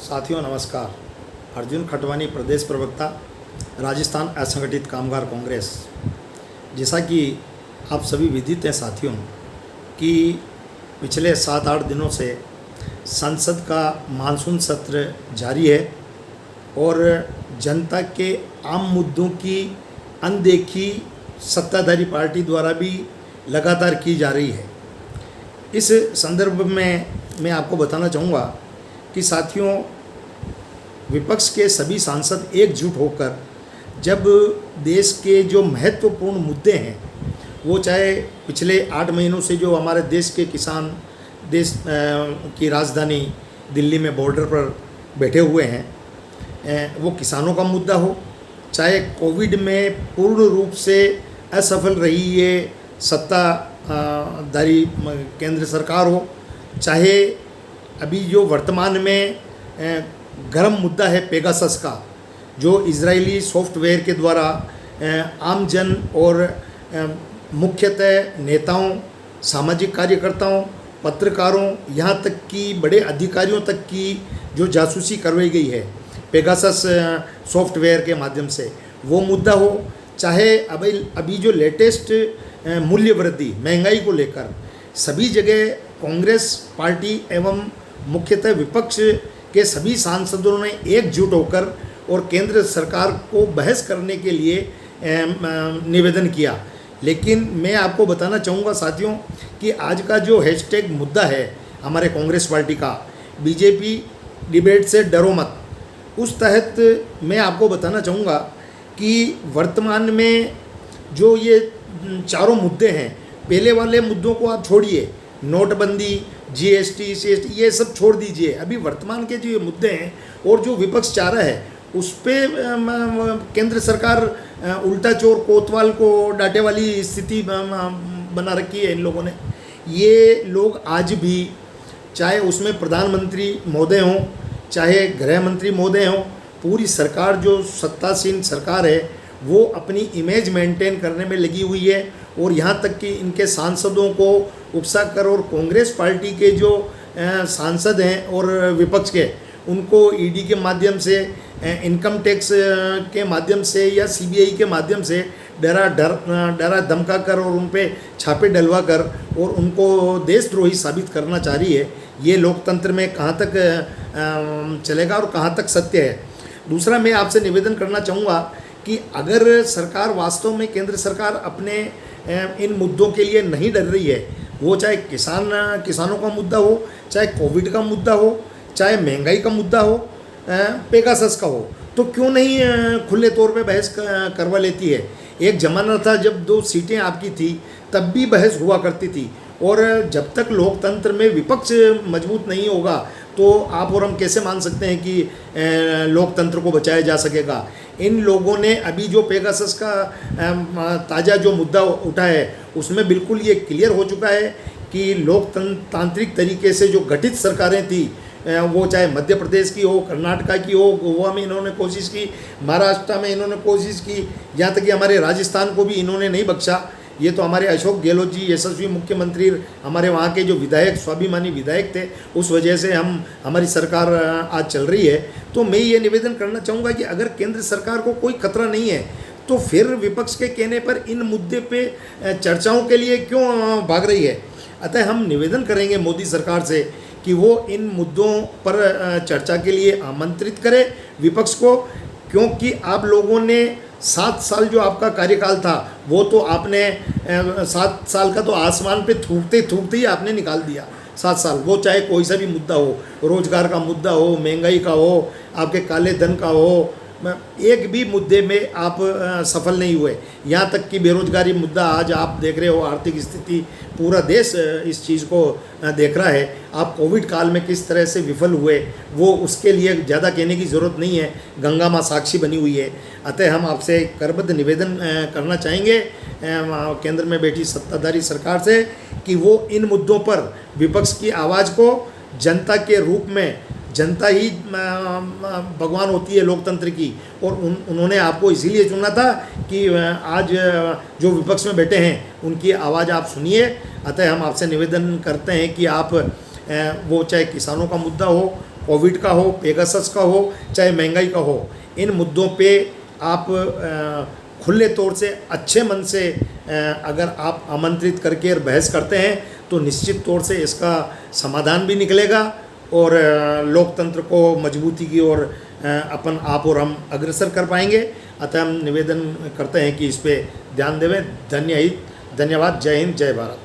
साथियों नमस्कार। अर्जुन खटवानी, प्रदेश प्रवक्ता, राजस्थान असंगठित कामगार कांग्रेस। जैसा कि आप सभी विदित हैं साथियों कि पिछले 7-8 दिनों से संसद का मानसून सत्र जारी है और जनता के आम मुद्दों की अनदेखी सत्ताधारी पार्टी द्वारा भी लगातार की जा रही है। इस संदर्भ में मैं आपको बताना चाहूँगा कि साथियों, विपक्ष के सभी सांसद एकजुट होकर जब देश के जो महत्वपूर्ण मुद्दे हैं, वो चाहे पिछले 8 महीनों से जो हमारे देश के किसान देश की राजधानी दिल्ली में बॉर्डर पर बैठे हुए हैं, वो किसानों का मुद्दा हो, चाहे कोविड में पूर्ण रूप से असफल रही ये सत्ताधारी केंद्र सरकार हो, चाहे अभी जो वर्तमान में गर्म मुद्दा है पेगासस का, जो इजरायली सॉफ्टवेयर के द्वारा आम जन और मुख्यतः नेताओं, सामाजिक कार्यकर्ताओं, पत्रकारों, यहाँ तक कि बड़े अधिकारियों तक की जो जासूसी करवाई गई है पेगासस सॉफ्टवेयर के माध्यम से, वो मुद्दा हो, चाहे अभी जो लेटेस्ट मूल्य वृद्धि, महंगाई को लेकर सभी जगह कांग्रेस पार्टी एवं मुख्यतः विपक्ष के सभी सांसदों ने एकजुट होकर और केंद्र सरकार को बहस करने के लिए निवेदन किया। लेकिन मैं आपको बताना चाहूँगा साथियों कि आज का जो हैशटैग मुद्दा है हमारे कांग्रेस पार्टी का, बीजेपी डिबेट से डरो मत, उस तहत मैं आपको बताना चाहूँगा कि वर्तमान में जो ये चारों मुद्दे हैं, पहले वाले मुद्दों को आप छोड़िए, नोटबंदी, जीएसटी, सीएसटी, ये सब छोड़ दीजिए। अभी वर्तमान के जो ये मुद्दे हैं और जो विपक्ष चाह रहा है, उस पर केंद्र सरकार उल्टा चोर कोतवाल को डांटे वाली स्थिति बना रखी है इन लोगों ने। ये लोग आज भी, चाहे उसमें प्रधानमंत्री महोदय हों, चाहे गृह मंत्री महोदय हों, पूरी सरकार जो सत्तासीन सरकार है वो अपनी इमेज मेंटेन करने में लगी हुई है। और यहाँ तक कि इनके सांसदों को उकसाकर और कांग्रेस पार्टी के जो सांसद हैं और विपक्ष के, उनको ईडी के माध्यम से, इनकम टैक्स के माध्यम से या सीबीआई के माध्यम से डरा धमका कर और उन पे छापे डलवा कर और उनको देशद्रोही साबित करना चाह रही है। ये लोकतंत्र में कहाँ तक चलेगा और कहाँ तक सत्य है। दूसरा, मैं आपसे निवेदन करना चाहूँगा कि अगर सरकार वास्तव में, केंद्र सरकार अपने इन मुद्दों के लिए नहीं डर रही है, वो चाहे किसानों का मुद्दा हो, चाहे कोविड का मुद्दा हो, चाहे महंगाई का मुद्दा हो, पेगासस का हो, तो क्यों नहीं खुले तौर पे बहस करवा लेती है। एक ज़माना था जब 2 सीटें आपकी थी तब भी बहस हुआ करती थी। और जब तक लोकतंत्र में विपक्ष मजबूत नहीं होगा तो आप और हम कैसे मान सकते हैं कि लोकतंत्र को बचाया जा सकेगा। इन लोगों ने अभी जो पेगासस का ताज़ा जो मुद्दा उठा है, उसमें बिल्कुल ये क्लियर हो चुका है कि लोकतांत्रिक तरीके से जो गठित सरकारें थी, वो चाहे मध्य प्रदेश की हो, कर्नाटका की हो, गोवा में इन्होंने कोशिश की, महाराष्ट्र में इन्होंने कोशिश की, यहाँ तक कि हमारे राजस्थान को भी इन्होंने नहीं बख्शा। ये तो हमारे अशोक गहलोत जी यशस्वी मुख्यमंत्री, हमारे वहाँ के जो विधायक, स्वाभिमानी विधायक थे, उस वजह से हमारी सरकार आज चल रही है। तो मैं ये निवेदन करना चाहूँगा कि अगर केंद्र सरकार को कोई खतरा नहीं है तो फिर विपक्ष के कहने पर इन मुद्दे पे चर्चाओं के लिए क्यों भाग रही है। अतः हम निवेदन करेंगे मोदी सरकार से कि वो इन मुद्दों पर चर्चा के लिए आमंत्रित करे विपक्ष को, क्योंकि आप लोगों ने 7 साल जो आपका कार्यकाल था, वो तो आपने 7 साल का तो आसमान पे थूकते ही आपने निकाल दिया। 7 साल, वो चाहे कोई सा भी मुद्दा हो, रोजगार का मुद्दा हो, महंगाई का हो, आपके काले धन का हो, एक भी मुद्दे में आप सफल नहीं हुए। यहाँ तक कि बेरोजगारी मुद्दा आज आप देख रहे हो, आर्थिक स्थिति, पूरा देश इस चीज़ को देख रहा है। आप कोविड काल में किस तरह से विफल हुए, वो उसके लिए ज़्यादा कहने की ज़रूरत नहीं है, गंगा माँ साक्षी बनी हुई है। अतः हम आपसे करबद्ध निवेदन करना चाहेंगे केंद्र में बैठी सत्ताधारी सरकार से कि वो इन मुद्दों पर विपक्ष की आवाज़ को, जनता के रूप में, जनता ही भगवान होती है लोकतंत्र की, और उन्होंने आपको इसीलिए चुना था कि आज जो विपक्ष में बैठे हैं उनकी आवाज़ आप सुनिए। अतः हम आपसे निवेदन करते हैं कि आप वो चाहे किसानों का मुद्दा हो, कोविड का हो, पेगासस का हो, चाहे महंगाई का हो, इन मुद्दों पे आप खुले तौर से अच्छे मन से अगर आप आमंत्रित करके और बहस करते हैं तो निश्चित तौर से इसका समाधान भी निकलेगा और लोकतंत्र को मजबूती की ओर अपन आप और हम अग्रसर कर पाएंगे। अतः हम निवेदन करते हैं कि इस पे ध्यान देवें। धन्यवाद। जय हिंद, जय भारत।